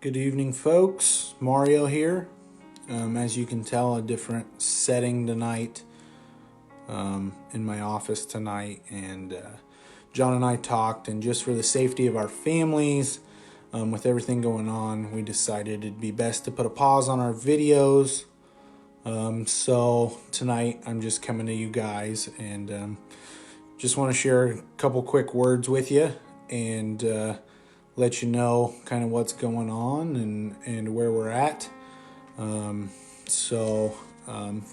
Good evening, folks. Mario here. As you can tell, a different setting tonight in my office tonight. And John and I talked, and just for the safety of our families, with everything going on, we decided it'd be best to put a pause on our videos. So tonight, I'm just coming to you guys and just want to share a couple quick words with you and let you know kind of what's going on and where we're at. For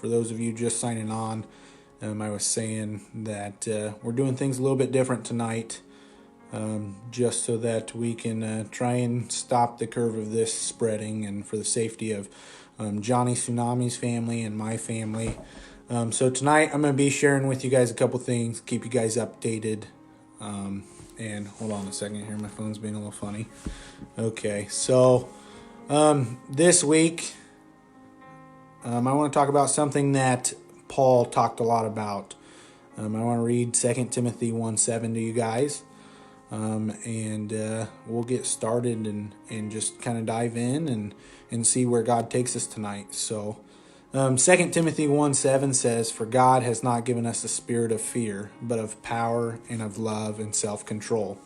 those of you just signing on, I was saying that we're doing things a little bit different tonight, just so that we can try and stop the curve of this spreading, and for the safety of Johnny Tsunami's family and my family. So tonight I'm going to be sharing with you guys a couple things, keep you guys updated. And hold on a second here, my phone's being a little funny. Okay, so this week I want to talk about something that Paul talked a lot about. I want to read 2 Timothy 1:7 to you guys, and we'll get started and just kind of dive in and see where God takes us tonight. So 2 Timothy 1:7 says, "For God has not given us a spirit of fear, but of power and of love and self-control."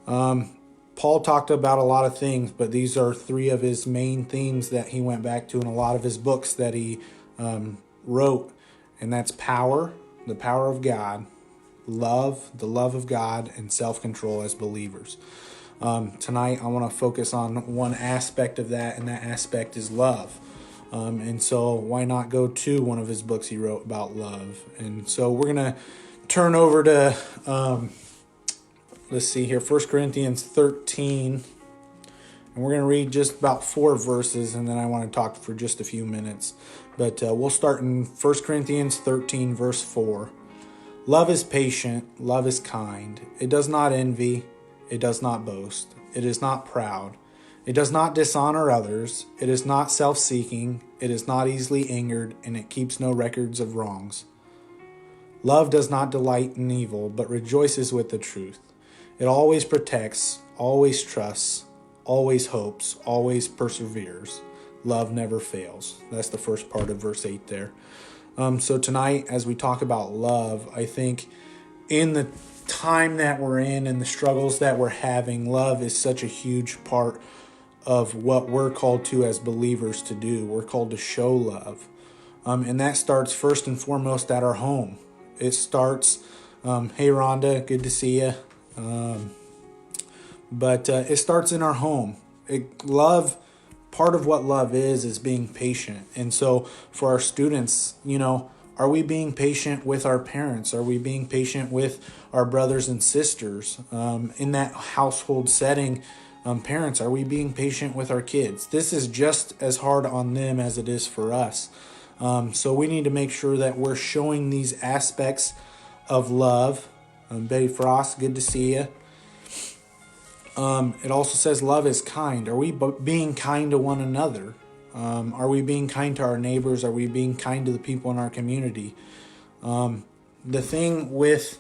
Paul talked about a lot of things, but these are three of his main themes that he went back to in a lot of his books that he wrote. And that's power, the power of God, love, the love of God, and self-control as believers. Tonight, I want to focus on one aspect of that, and that aspect is love. And so why not go to one of his books he wrote about love? And so we're going to turn over to, let's see here, 1 Corinthians 13. And we're going to read just about 4 verses, and then I want to talk for just a few minutes. But we'll start in 1 Corinthians 13, verse 4. "Love is patient, love is kind. It does not envy, it does not boast, it is not proud. It does not dishonor others. It is not self-seeking. It is not easily angered, and it keeps no records of wrongs. Love does not delight in evil, but rejoices with the truth. It always protects, always trusts, always hopes, always perseveres. Love never fails." That's the first part of verse 8 there. So tonight, as we talk about love, I think in the time that we're in and the struggles that we're having, love is such a huge part of what we're called to as believers to do. We're called to show love. And that starts first and foremost at our home. It starts, hey Rhonda, good to see you. But it starts in our home. Part of what love is being patient. And so for our students, are we being patient with our parents? Are we being patient with our brothers and sisters? In that household setting, parents, are we being patient with our kids? This is just as hard on them as it is for us. So we need to make sure that we're showing these aspects of love. Betty Frost, good to see you. It also says love is kind. Are we being kind to one another? Are we being kind to our neighbors? Are we being kind to the people in our community? The thing with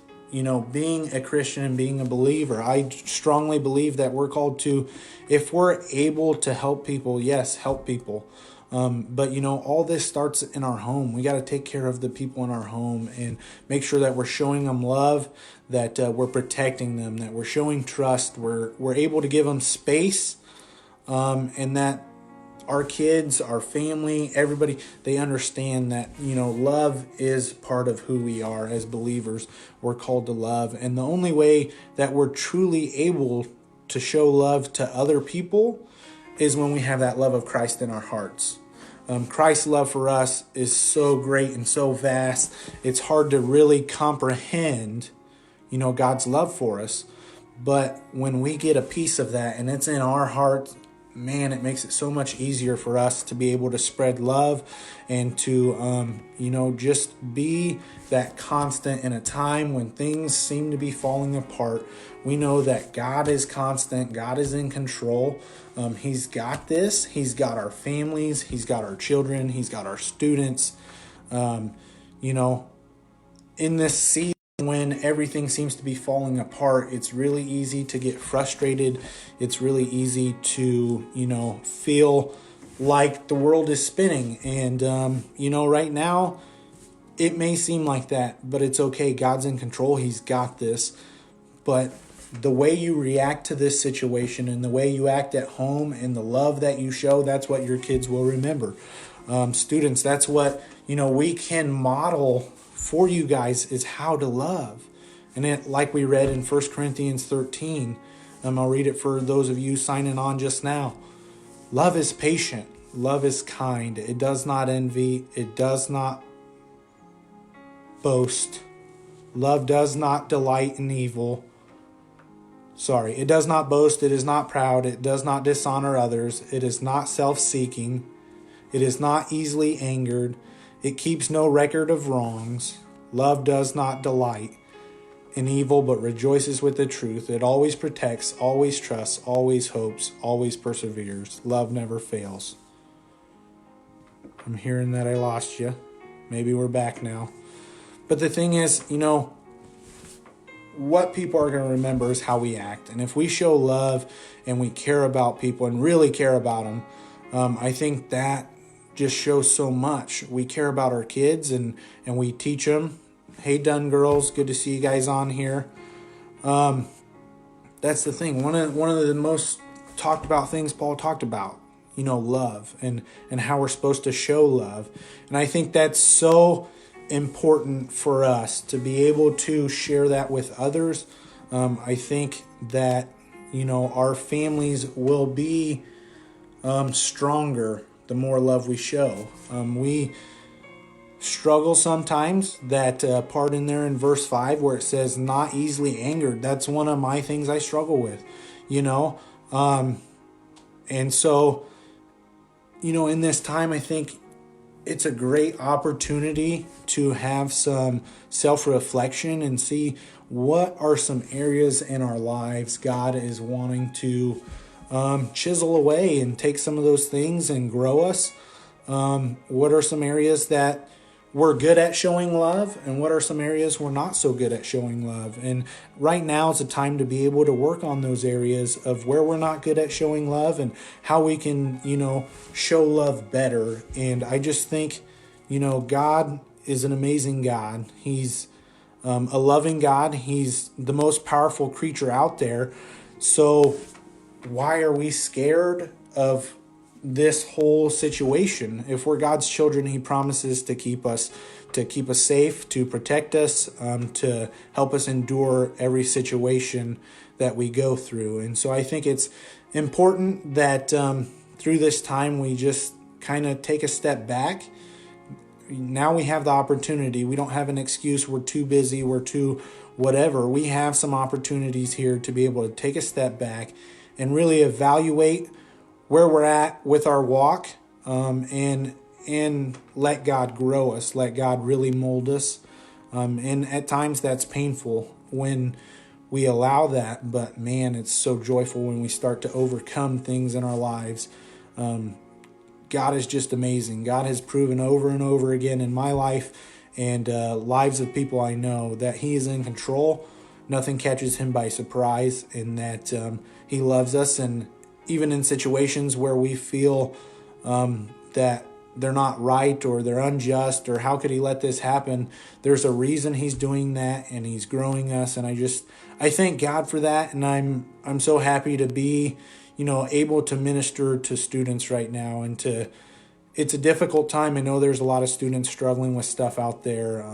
being a Christian and being a believer, I strongly believe that we're called to, if we're able to help people, yes, help people. But all this starts in our home. We got to take care of the people in our home and make sure that we're showing them love, that we're protecting them, that we're showing trust, we're able to give them space, and that our kids, our family, everybody, they understand that, love is part of who we are as believers. We're called to love. And the only way that we're truly able to show love to other people is when we have that love of Christ in our hearts. Christ's love for us is so great and so vast. It's hard to really comprehend, God's love for us. But when we get a piece of that and it's in our heart, man, it makes it so much easier for us to be able to spread love and to, just be that constant in a time when things seem to be falling apart. We know that God is constant. God is in control. He's got this. He's got our families. He's got our children. He's got our students. In this season, when everything seems to be falling apart, it's really easy to get frustrated. It's really easy to, feel like the world is spinning. And, right now, it may seem like that, but it's okay. God's in control. He's got this. But the way you react to this situation and the way you act at home and the love that you show, that's what your kids will remember. Students, that's what, we can model for you guys, is how to love. And it, like we read in 1 Corinthians 13, I'll read it for those of you signing on just now. Love is patient. Love is kind. It does not envy. It does not boast. Love does not delight in evil. It does not boast. It is not proud. It does not dishonor others. It is not self-seeking. It is not easily angered. It keeps no record of wrongs. Love does not delight in evil, but rejoices with the truth. It always protects, always trusts, always hopes, always perseveres. Love never fails. I'm hearing that I lost you. Maybe we're back now. But the thing is, what people are going to remember is how we act. And if we show love and we care about people and really care about them, I think that just shows so much. We care about our kids and we teach them. Hey, Dunn girls, good to see you guys on here. That's the thing. One of the most talked about things Paul talked about, love and how we're supposed to show love. And I think that's so important for us to be able to share that with others. I think that, our families will be stronger the more love we show. We struggle sometimes, that part in there in verse 5 where it says not easily angered. That's one of my things I struggle with, and so, in this time, I think it's a great opportunity to have some self-reflection and see what are some areas in our lives God is wanting to chisel away and take some of those things and grow us. What are some areas that we're good at showing love, and what are some areas we're not so good at showing love? And right now is a time to be able to work on those areas of where we're not good at showing love and how we can, show love better. And I just think, God is an amazing God. He's a loving God. He's the most powerful creature out there. So why are we scared of this whole situation? If we're God's children, He promises to keep us safe, to protect us, to help us endure every situation that we go through. And so I think it's important that through this time we just kind of take a step back. Now we have the opportunity. We don't have an excuse. We're too busy. We're too whatever. We have some opportunities here to be able to take a step back and really evaluate where we're at with our walk, and let God grow us, let God really mold us. And at times that's painful when we allow that, but man, it's so joyful when we start to overcome things in our lives. God is just amazing. God has proven over and over again in my life and lives of people I know that He is in control. Nothing catches Him by surprise, and that He loves us. And even in situations where we feel that they're not right or they're unjust or how could He let this happen, there's a reason He's doing that, and He's growing us. And I thank God for that. And I'm so happy to be, able to minister to students right now. And it's a difficult time. I know there's a lot of students struggling with stuff out there.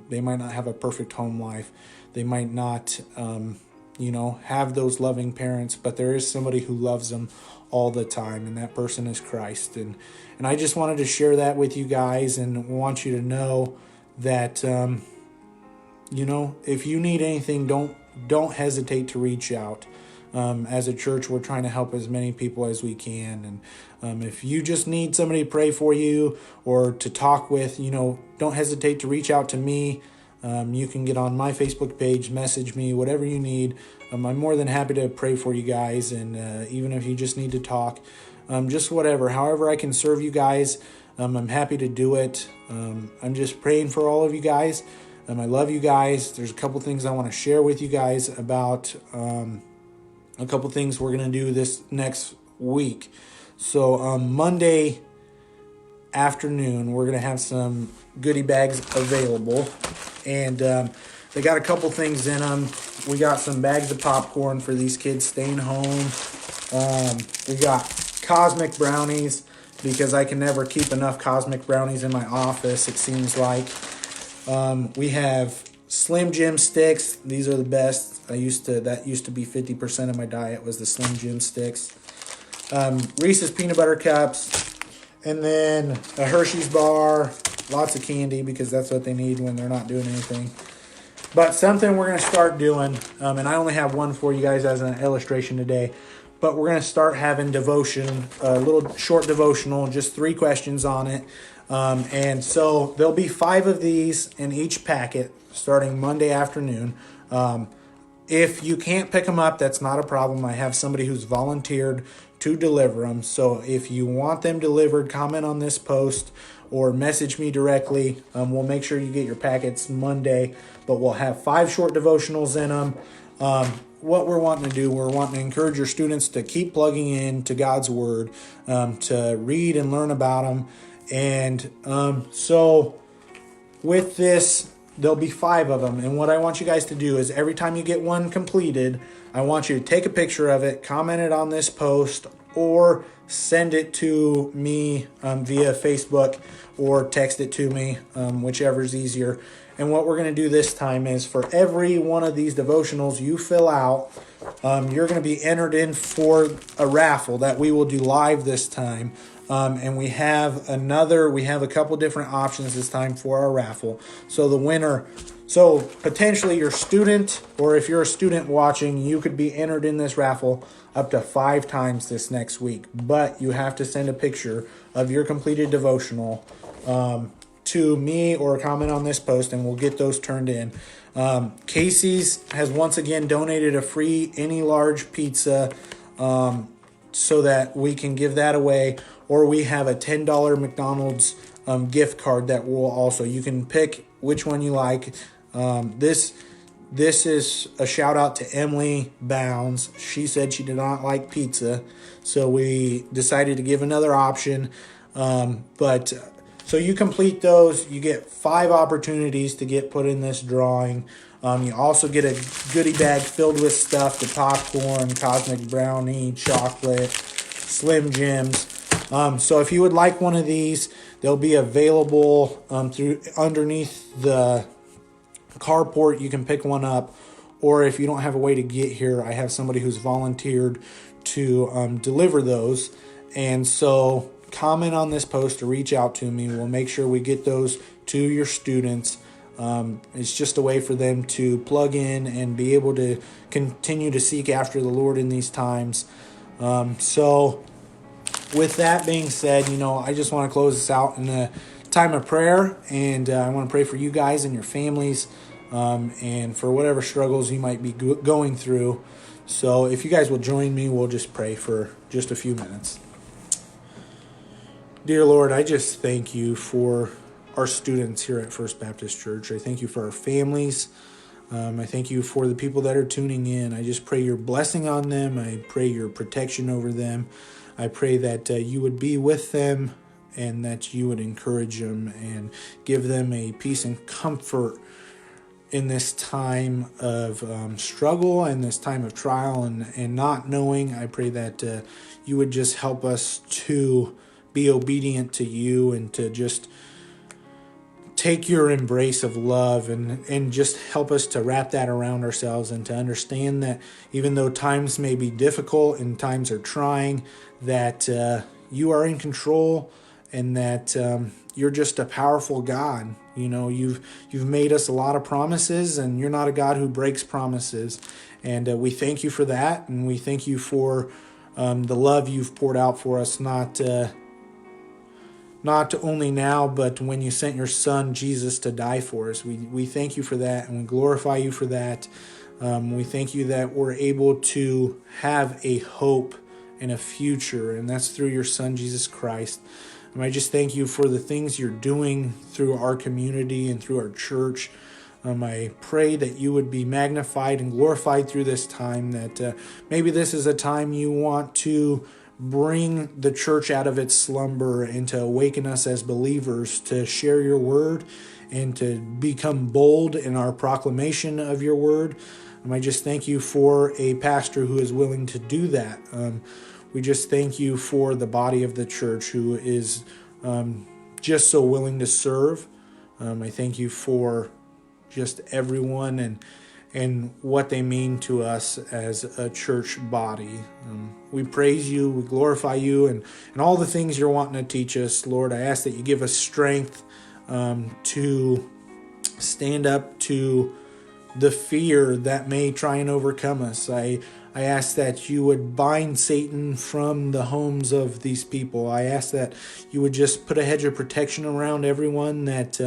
They might not have a perfect home life. They might not, have those loving parents, but there is somebody who loves them all the time, and that person is Christ. And I just wanted to share that with you guys and want you to know that, if you need anything, don't hesitate to reach out. As a church, we're trying to help as many people as we can. And if you just need somebody to pray for you or to talk with, don't hesitate to reach out to me. You can get on my Facebook page, message me, whatever you need. I'm more than happy to pray for you guys. And even if you just need to talk, just whatever, however I can serve you guys, I'm happy to do it. I'm just praying for all of you guys. I love you guys. There's a couple things I want to share with you guys about a couple things we're going to do this next week. So Monday afternoon, we're going to have some goodie bags available. And they got a couple things in them. We got some bags of popcorn for these kids staying home. We got cosmic brownies, because I can never keep enough cosmic brownies in my office, it seems like. We have Slim Jim sticks. These are the best. That used to be 50% of my diet, was the Slim Jim sticks. Reese's peanut butter cups, and then a Hershey's bar. Lots of candy, because that's what they need when they're not doing anything. But something we're going to start doing, and I only have one for you guys as an illustration today, but we're going to start having devotion, a little short devotional, just 3 questions on it. And so there'll be 5 of these in each packet starting Monday afternoon. If you can't pick them up, that's not a problem. I have somebody who's volunteered to deliver them. So if you want them delivered, comment on this post or message me directly. We'll make sure you get your packets Monday, but we'll have 5 short devotionals in them. What we're wanting to do, we're wanting to encourage your students to keep plugging in to God's Word, to read and learn about them. And so with this, there'll be 5 of them. And what I want you guys to do is every time you get one completed, I want you to take a picture of it, comment it on this post, or send it to me via Facebook, or text it to me, whichever is easier. And what we're going to do this time is, for every one of these devotionals you fill out, you're going to be entered in for a raffle that we will do live this time. And we have a couple different options this time for our raffle. So the winner, so potentially your student, or if you're a student watching, you could be entered in this raffle up to 5 times this next week. But you have to send a picture of your completed devotional to me, or comment on this post, and we'll get those turned in. Casey's has once again donated a free any large pizza, so that we can give that away. Or we have a $10 McDonald's gift card that will also, you can pick which one you like. This is a shout out to Emily Bounds. She said she did not like pizza, so we decided to give another option. So you complete those, you get 5 opportunities to get put in this drawing. You also get a goodie bag filled with stuff: the popcorn, cosmic brownie, chocolate, Slim Jims. So if you would like one of these, they'll be available through underneath the carport. You can pick one up, or if you don't have a way to get here, I have somebody who's volunteered to deliver those. And so comment on this post or reach out to me. We'll make sure we get those to your students. It's just a way for them to plug in and be able to continue to seek after the Lord in these times. So with that being said, I just want to close this out in a time of prayer, and I want to pray for you guys and your families, and for whatever struggles you might be going through. So if you guys will join me, we'll just pray for just a few minutes. Dear Lord, I just thank you for our students here at First Baptist Church. I thank you for our families. I thank you for the people that are tuning in. I just pray your blessing on them. I pray your protection over them. I pray that you would be with them, and that you would encourage them and give them a peace and comfort in this time of struggle and this time of trial and not knowing. I pray that you would just help us to be obedient to you, and to just take your embrace of love and just help us to wrap that around ourselves, and to understand that even though times may be difficult and times are trying, that you are in control, and that you're just a powerful God. You've made us a lot of promises, and you're not a God who breaks promises. And we thank you for that, and we thank you for the love you've poured out for us, not only now, but when you sent your son, Jesus, to die for us. We thank you for that, and we glorify you for that. We thank you that we're able to have a hope and a future, and that's through your son, Jesus Christ. And I just thank you for the things you're doing through our community and through our church. I pray that you would be magnified and glorified through this time, that maybe this is a time you want to bring the church out of its slumber and to awaken us as believers to share your word and to become bold in our proclamation of your word. I just thank you for a pastor who is willing to do that. We just thank you for the body of the church who is just so willing to serve. I thank you for just everyone and what they mean to us as a church body. We praise you, we glorify you, and all the things you're wanting to teach us. Lord, I ask that you give us strength to stand up to the fear that may try and overcome us. I ask that you would bind Satan from the homes of these people. I ask that you would just put a hedge of protection around everyone, that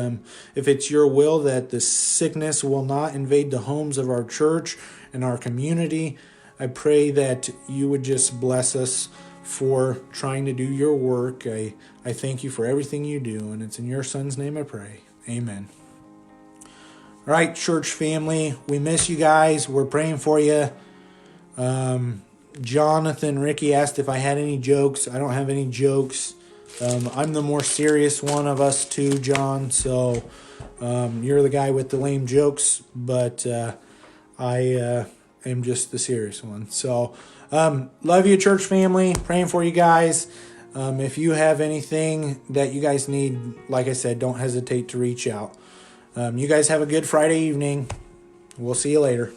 if it's your will, that the sickness will not invade the homes of our church and our community. I pray that you would just bless us for trying to do your work. I thank you for everything you do, and it's in your Son's name I pray. Amen. All right, church family, we miss you guys. We're praying for you. Jonathan Ricky asked if I had any jokes. I don't have any jokes. I'm the more serious one of us two, John. So you're the guy with the lame jokes, but I am just the serious one. So love you, church family. Praying for you guys. If you have anything that you guys need, like I said, don't hesitate to reach out. You guys have a good Friday evening. We'll see you later.